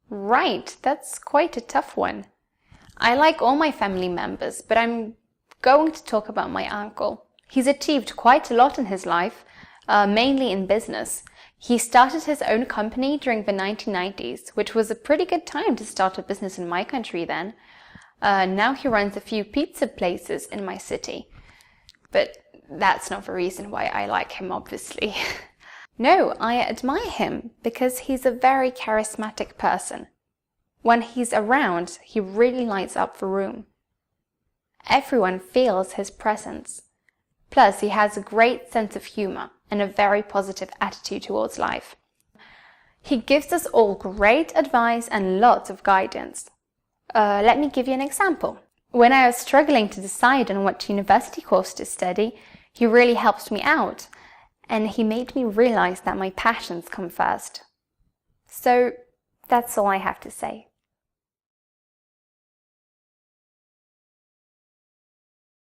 Right, that's quite a tough one. I like all my family members, but I'm going to talk about my uncle. He's achieved quite a lot in his life, mainly in business. He started his own company during the 1990s, which was a pretty good time to start a business in my country then. Now he runs a few pizza places in my city. But that's not the reason why I like him, obviously. No, I admire him because he's a very charismatic person. When he's around, he really lights up the room. Everyone feels his presence. Plus, he has a great sense of humor and a very positive attitude towards life. He gives us all great advice and lots of guidance. Let me give you an example. When I was struggling to decide on what university course to study, he really helped me out, and he made me realize that my passions come first. So, that's all I have to say.